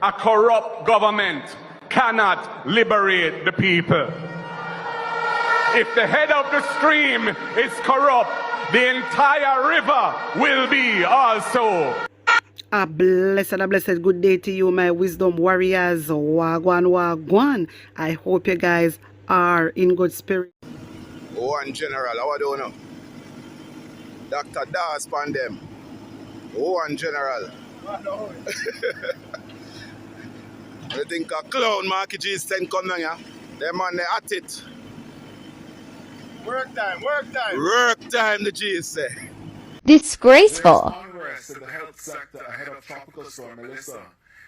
A corrupt government cannot liberate the people. If the head of the stream is corrupt, the entire river will be also. A blessed good day to you, my wisdom warriors. Wagwan, wagwan. I hope you guys are in good spirit. Oh, and General, how do you know? Dr. Das Pandem. Oh, and General. I think a clown Marky G sent come down here. Them man, they at it. Work time, work time. Work time, the G say. Disgraceful. Unrest in the health sector ahead of Tropical Storm Melissa.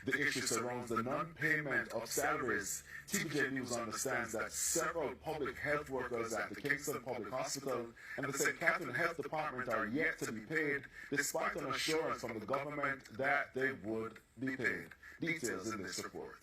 The issue surrounds the non-payment of salaries. TVJ News understands that several public health workers at the Kingston Public Hospital and the St. Catherine Health Department are yet to be paid, despite an assurance from the government that they would be paid. Details in this report.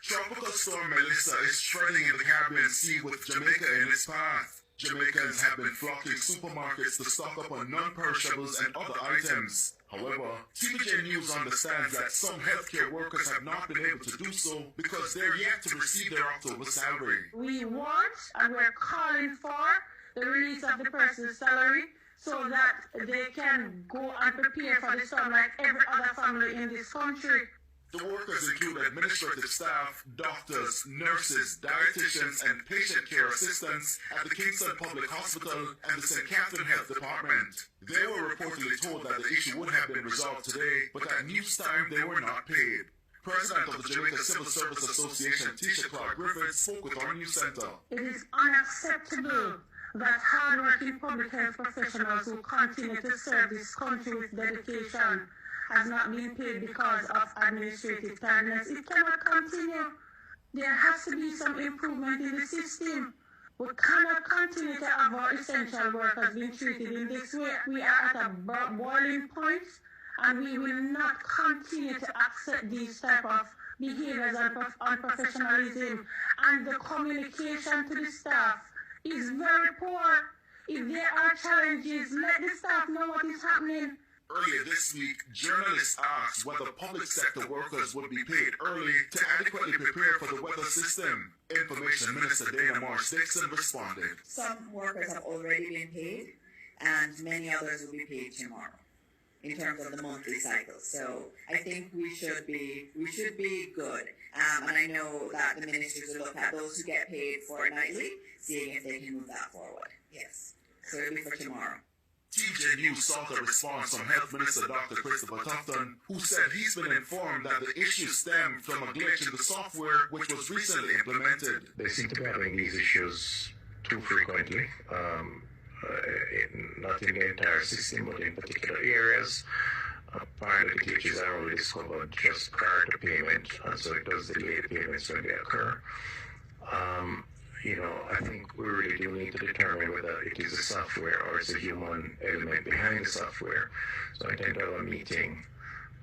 Tropical Storm Melissa is spreading in the Caribbean Sea with Jamaica in its path. Jamaicans have been flocking supermarkets to stock up on non-perishables and other items. However, TVJ News understands that some healthcare workers have not been able to do so because they're yet to receive their October salary. We want and we're calling for the release of the person's salary so that they can go and prepare for the storm like every other family in this country. The workers include administrative staff, doctors, nurses, dietitians, and patient care assistants at the Kingston Public Hospital and the St. Catherine Health Department. They were reportedly told that the issue would have been resolved today, but at news time they were not paid. President of the Jamaica Civil Service Association, Tisha Clark Griffith, spoke with our news center. It is unacceptable that hard-working public health professionals who continue to serve this country with dedication has not been paid because of administrative tardiness. It cannot continue. There has to be some improvement in the system. We cannot continue to have our essential workers being treated in this way. We are at a boiling point, and we will not continue to accept these type of behaviors and unprofessionalism. And the communication to the staff is very poor. If there are challenges, let the staff know what is happening. Earlier this week, journalists asked whether public sector workers would be paid early to adequately prepare for the weather system. Information Minister Dana Morris-Dixon responded. Some workers have already been paid, and many others will be paid tomorrow in terms of the monthly cycle. So I think we should be good. And I know that the ministers will look at those who get paid fortnightly, seeing if they can move that forward. Yes. So it'll be for tomorrow. TJ News sought a response from Health Minister Dr. Christopher Tufton, who said he's been informed that the issue stemmed from a glitch in the software which was recently implemented. They seem to be having these issues too frequently, not in the entire system, but in particular areas. Apparently the glitches are only discovered just prior to payment, and so it does delay the payments when they occur. I think we really do need to determine whether it is a software or it's a human element behind the software. So I intend to have a meeting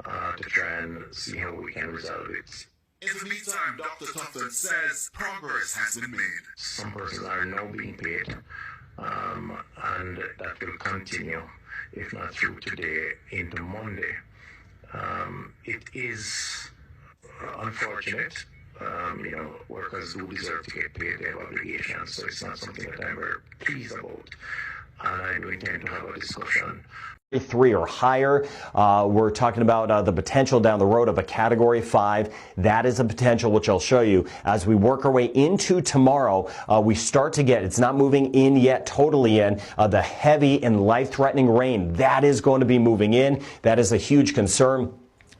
to try and see how we can resolve it. In the meantime, Dr. Tufton says progress has been made. Some persons are now being paid, and that will continue, if not through today, into Monday. It is unfortunate. Workers do deserve to get paid their obligations, so it's not something that I'm very pleased about. And I do intend to have a discussion. 3 or higher. We're talking about the potential down the road of a Category 5. That is a potential which I'll show you. As we work our way into tomorrow, we start to get, it's not moving in yet, totally in, the heavy and life-threatening rain. That is going to be moving in. That is a huge concern.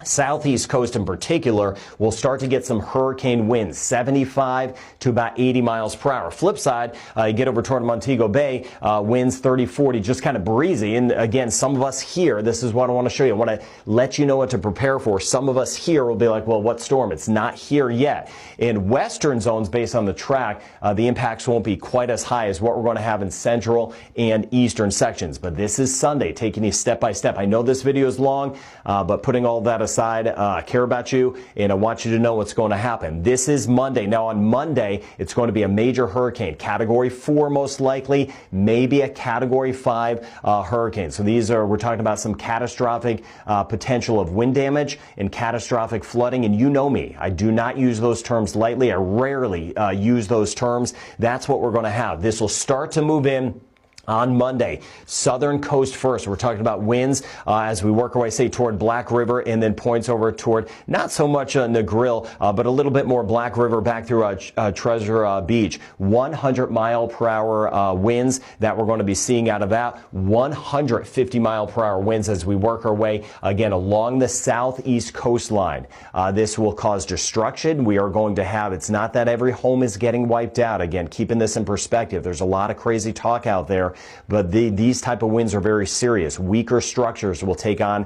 Southeast coast in particular will start to get some hurricane winds, 75 to about 80 miles per hour. Flip side, you get over toward Montego Bay, winds 30, 40, just kind of breezy. And again, some of us here, this is what I want to show you. I want to let you know what to prepare for. Some of us here will be like, well, what storm? It's not here yet. In western zones, based on the track, the impacts won't be quite as high as what we're going to have in central and eastern sections. But this is Sunday, taking you step by step. I know this video is long, but putting all that aside. I care about you, and I want you to know what's going to happen. This is Monday. Now, on Monday, it's going to be a major hurricane. Category 4 most likely, maybe a Category 5 hurricane. So we're talking about some catastrophic potential of wind damage and catastrophic flooding. And you know me, I do not use those terms lightly. I rarely use those terms. That's what we're going to have. This will start to move in on Monday. Southern coast first. We're talking about winds as we work our way, say, toward Black River and then points over toward not so much Negril, but a little bit more Black River back through Treasure Beach. 100 mile per hour winds that we're going to be seeing out of that. 150 mile per hour winds as we work our way again along the southeast coastline. This will cause destruction. We are going to have, it's not that every home is getting wiped out. Again, keeping this in perspective, there's a lot of crazy talk out there. But these type of winds are very serious. Weaker structures will take on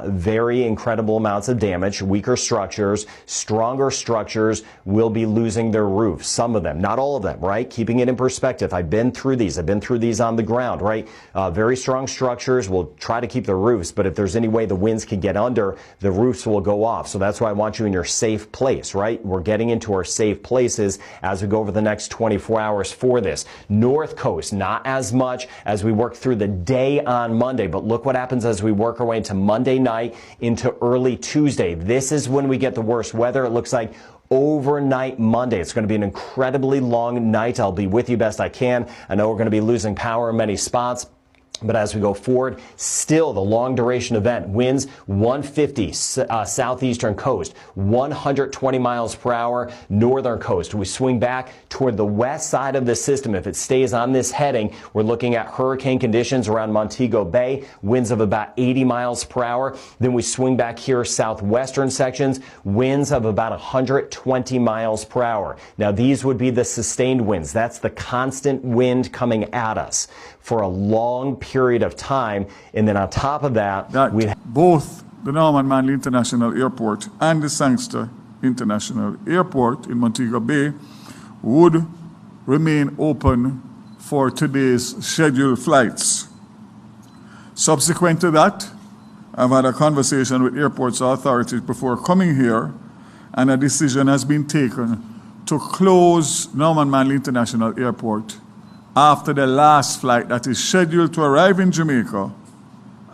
very incredible amounts of damage. Weaker structures, stronger structures will be losing their roofs. Some of them, not all of them, right? Keeping it in perspective. I've been through these. I've been through these on the ground, right? Very strong structures will try to keep the roofs, but if there's any way the winds can get under, the roofs will go off. So that's why I want you in your safe place, right? We're getting into our safe places as we go over the next 24 hours for this. North Coast, not as much as we work through the day on Monday. But look what happens as we work our way into Monday night into early Tuesday. This is when we get the worst weather. It looks like overnight Monday. It's going to be an incredibly long night. I'll be with you best I can. I know we're going to be losing power in many spots. But as we go forward, still the long duration event. Winds 150 southeastern coast, 120 miles per hour northern coast. We swing back toward the west side of the system. If it stays on this heading, we're looking at hurricane conditions around Montego Bay, winds of about 80 miles per hour. Then we swing back here southwestern sections, winds of about 120 miles per hour. Now these would be the sustained winds. That's the constant wind coming at us for a long period of time. And then on top of that, both the Norman Manley International Airport and the Sangster International Airport in Montego Bay would remain open for today's scheduled flights. Subsequent to that, I've had a conversation with airports authorities before coming here, and a decision has been taken to close Norman Manley International Airport after the last flight that is scheduled to arrive in Jamaica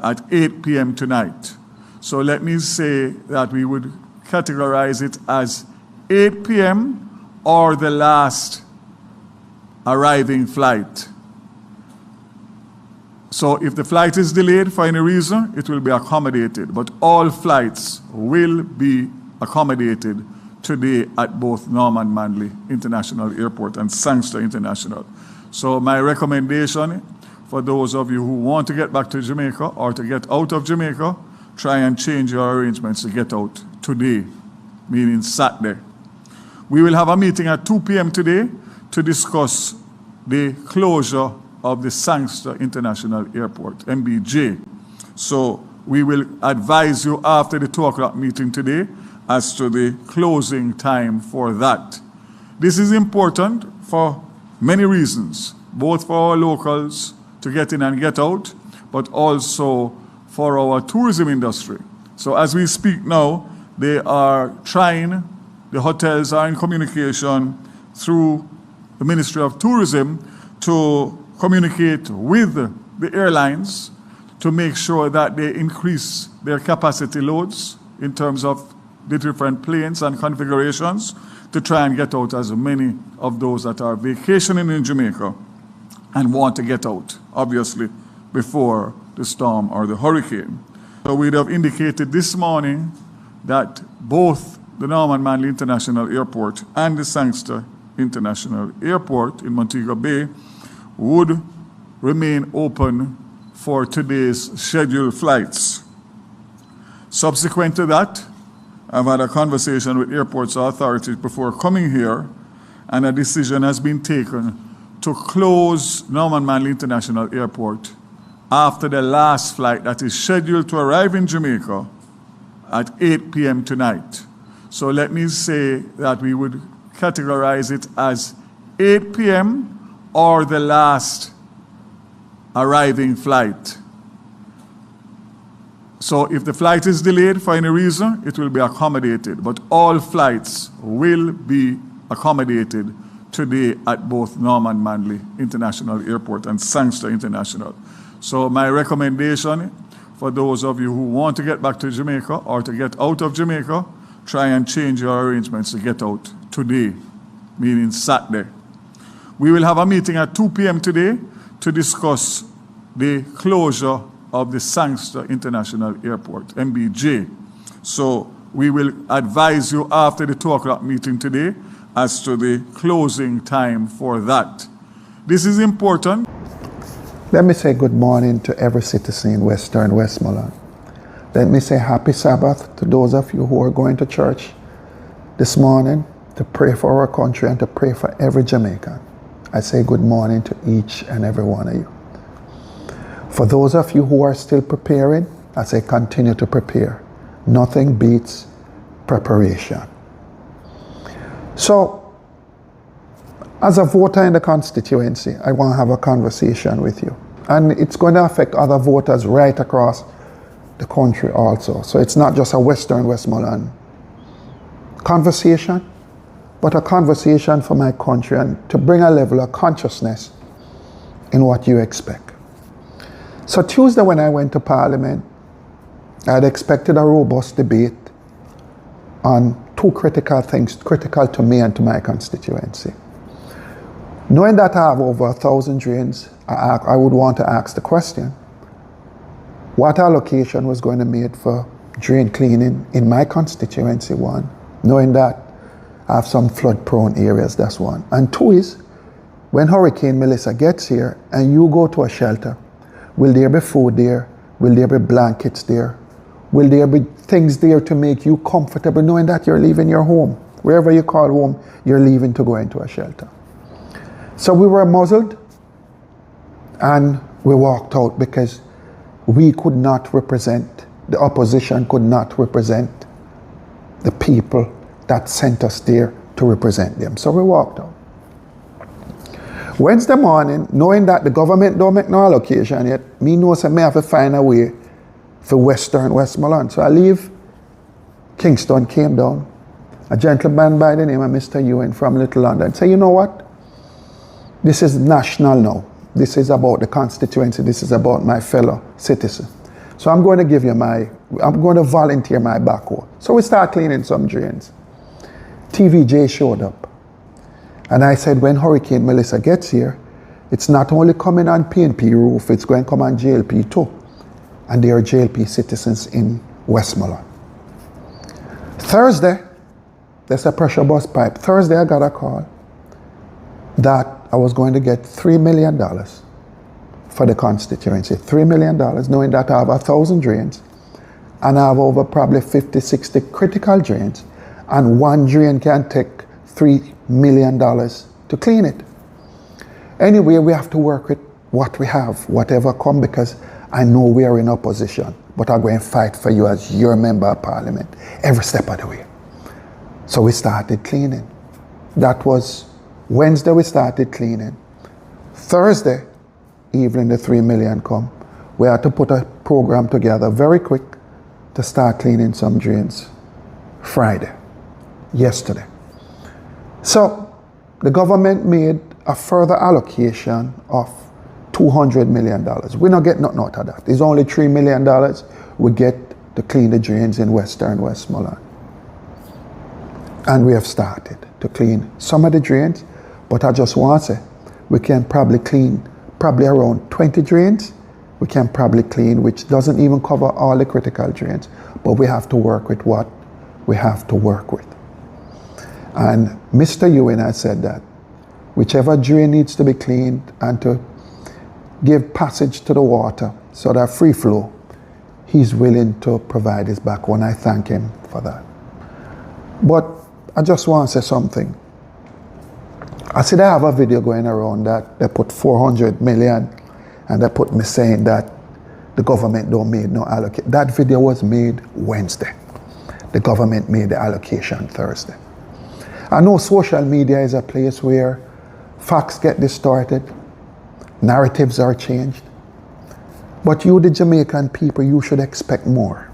at 8 p.m. tonight. So let me say that we would categorize it as 8 p.m. or the last arriving flight. So if the flight is delayed for any reason, it will be accommodated. But all flights will be accommodated today at both Norman Manley International Airport and Sangster International. So my recommendation for those of you who want to get back to Jamaica or to get out of Jamaica, try and change your arrangements to get out today, meaning Saturday. We will have a meeting at 2 p.m. today to discuss the closure of the Sangster International Airport, MBJ. So we will advise you after the 2 o'clock meeting today as to the closing time for that. This is important for many reasons, both for our locals to get in and get out, but also for our tourism industry. So as we speak now, they are trying, the hotels are in communication through the Ministry of Tourism to communicate with the airlines to make sure that they increase their capacity loads in terms of the different planes and configurations to try and get out as many of those that are vacationing in Jamaica and want to get out, obviously, before the storm or the hurricane. So we'd have indicated this morning that both the Norman Manley International Airport and the Sangster International Airport in Montego Bay would remain open for today's scheduled flights. Subsequent to that, I've had a conversation with airports authorities before coming here, and a decision has been taken to close Norman Manley International Airport after the last flight that is scheduled to arrive in Jamaica at 8 p.m. tonight. So let me say that we would categorize it as 8 p.m. or the last arriving flight. So if the flight is delayed for any reason, it will be accommodated. But all flights will be accommodated today at both Norman Manley International Airport and Sangster International. So my recommendation for those of you who want to get back to Jamaica or to get out of Jamaica, try and change your arrangements to get out today, meaning Saturday. We will have a meeting at 2 p.m. today to discuss the closure of the Sangster International Airport, MBJ. So we will advise you after the 2 o'clock meeting today as to the closing time for that. This is important. Let me say good morning to every citizen in Western Westmoreland. Let me say happy Sabbath to those of you who are going to church this morning to pray for our country and to pray for every Jamaican. I say good morning to each and every one of you. For those of you who are still preparing, I say continue to prepare. Nothing beats preparation. So, as a voter in the constituency, I want to have a conversation with you. And it's going to affect other voters right across the country also. So it's not just a Western Westmoreland conversation, but a conversation for my country and to bring a level of consciousness in what you expect. So Tuesday when I went to Parliament, I had expected a robust debate on two critical things, critical to me and to my constituency. Knowing that I have over 1,000 drains, I would want to ask the question, what allocation was going to be made for drain cleaning in my constituency, one. Knowing that I have some flood-prone areas, that's one. And two is, when Hurricane Melissa gets here and you go to a shelter, will there be food there? Will there be blankets there? Will there be things there to make you comfortable knowing that you're leaving your home? Wherever you call home, you're leaving to go into a shelter. So we were muzzled and we walked out because we could not represent, the opposition could not represent the people that sent us there to represent them. So we walked out. Wednesday morning, knowing that the government don't make no allocation yet, me knows I may have to find a way for Western Westmoreland. So I leave Kingston, came down. A gentleman by the name of Mr. Ewan from Little London said, you know what? This is national now. This is about the constituency. This is about my fellow citizen. So I'm going to give you I'm going to volunteer my backhoe. So we start cleaning some drains. TVJ showed up. And I said, when Hurricane Melissa gets here, it's not only coming on PNP roof, it's going to come on JLP too. And there are JLP citizens in Westmoreland. Thursday, there's a pressure bus pipe. Thursday, I got a call that I was going to get $3 million for the constituency. $3 million, knowing that I have 1,000 drains and I have over probably 50, 60 critical drains, and one drain can take $3 million to clean it. Anyway, we have to work with what we have, whatever come, because I know we are in opposition, but I'm going to fight for you as your member of parliament every step of the way. So we started cleaning. That was Wednesday, we started cleaning. Thursday evening, the $3 million come. We had to put a program together very quick to start cleaning some drains Friday, yesterday. So the government made a further allocation of $200 million. We don't get nothing out of that. It's only $3 million we get to clean the drains in Western Westmoreland. And we have started to clean some of the drains, but I just want to say, we can probably clean around 20 drains. We can probably clean, which doesn't even cover all the critical drains, but we have to work with what we have to work with. And Mr. Ewan has said that whichever drain needs to be cleaned and to give passage to the water so that free flow, he's willing to provide his backhoe, and I thank him for that. But I just want to say something. I said I have a video going around that they put 400 million and they put me saying that the government don't make no allocation. That video was made Wednesday. The government made the allocation Thursday. I know social media is a place where facts get distorted, narratives are changed. But you, the Jamaican people, you should expect more.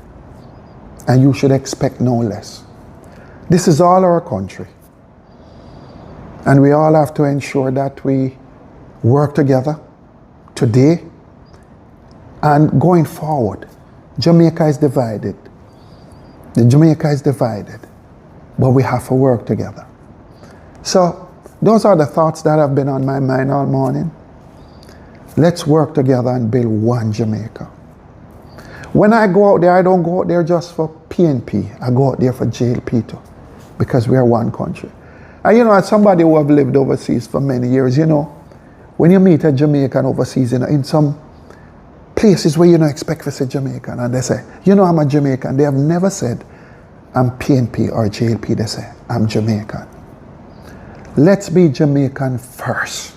And you should expect no less. This is all our country. And we all have to ensure that we work together today and going forward. Jamaica is divided. Jamaica is divided. But we have to work together. So those are the thoughts that have been on my mind all morning. Let's work together and build one Jamaica. When I go out there, I don't go out there just for PNP. I go out there for JLP too, because we are one country. And you know, as somebody who have lived overseas for many years, you know, when you meet a Jamaican overseas, you know, in some places where you don't expect to see Jamaican, and they say, you know, I'm a Jamaican. They have never said, I'm PNP or JLP. They say, I'm Jamaican. Let's be Jamaican first.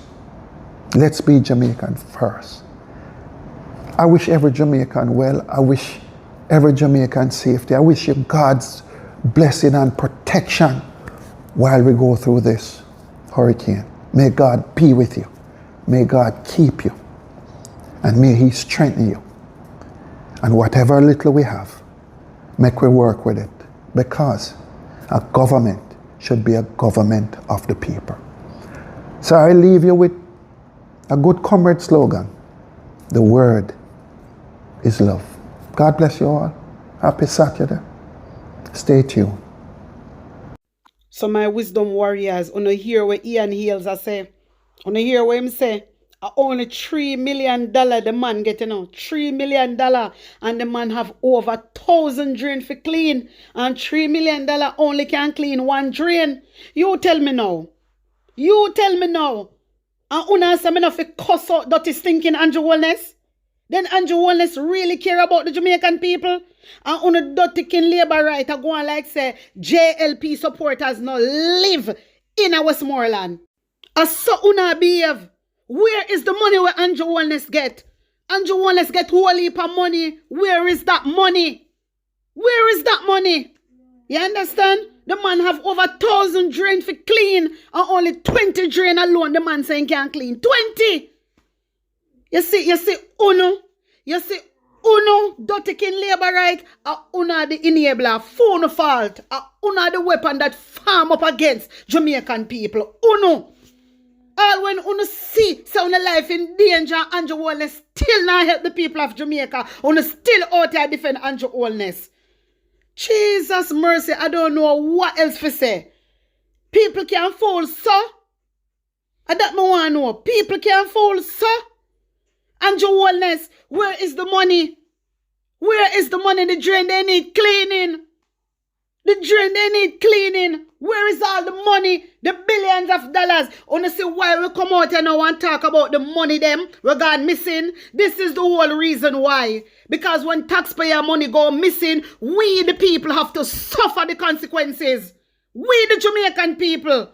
Let's be Jamaican first. I wish every Jamaican well. I wish every Jamaican safety. I wish you God's blessing and protection while we go through this hurricane. May God be with you. May God keep you. And may He strengthen you. And whatever little we have, make we work with it. Because a government should be a government of the people. So I leave you with a good comrade slogan. The word is love. God bless you all. Happy Saturday. Stay tuned. So my wisdom warriors, on hear what Ian Hales I say. On hear what him say. Only $3 million the man get, you know. $3 million. And the man have over 1,000 drain for clean. And $3 million only can clean one drain. You tell me now. You tell me now. And una say me not fi cuss out dirty stinking Andrew Wellness. Then Andrew Wellness really care about the Jamaican people. And una dirty kin labor right go on like say JLP supporters now live in a Westmoreland. And so una behave. Where is the money where Andrew Wellness get? Andrew Wellness get whole heap of money. Where is that money? Where is that money? You understand? The man have over 1,000 drain for clean and only 20 drain alone the man saying can't clean. 20! You see, uno, dirty kin labor right, uno the enabler, phone fault, uno the weapon that farm up against Jamaican people. Uno. All when uno see sound life in danger, Andrew Wellness still not help the people of Jamaica. Uno still out there defend Andrew Wellness. Jesus mercy, I don't know what else to say. People can fall, so. And that me want to know. People can fall, so. Andrew Wellness, where is the money? Where is the money? The drain they need cleaning. The drain they need cleaning. Where is all the money? The billions of dollars. Wanna see why we come out here now and talk about the money them we got missing? This is the whole reason why. Because when taxpayer money go missing, we the people have to suffer the consequences. We the Jamaican people.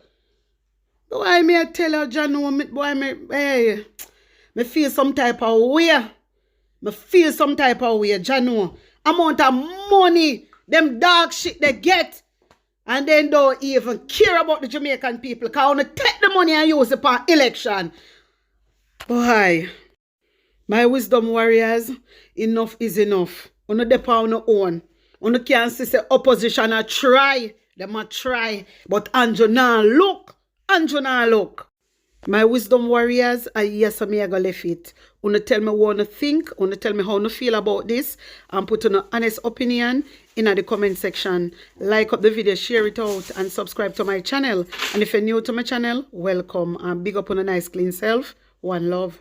Why me I tell her, John, boy, me feel some type of way. Me feel some type of way, John. Amount of money them dog shit they get. And then don't even care about the Jamaican people. Because I want to take the money and use it for election. Boy, my wisdom warriors, enough is enough. On the depot on your own. On the can't see opposition a try. Them a try. But Andrew now look. Andrew now look. My wisdom warriors, yes, I go left it. Wanna tell me what you think, wanna tell me how you feel about this, and put an honest opinion in the comment section. Like up the video, share it out, and subscribe to my channel. And if you're new to my channel, welcome, and big up on a nice clean self. One love.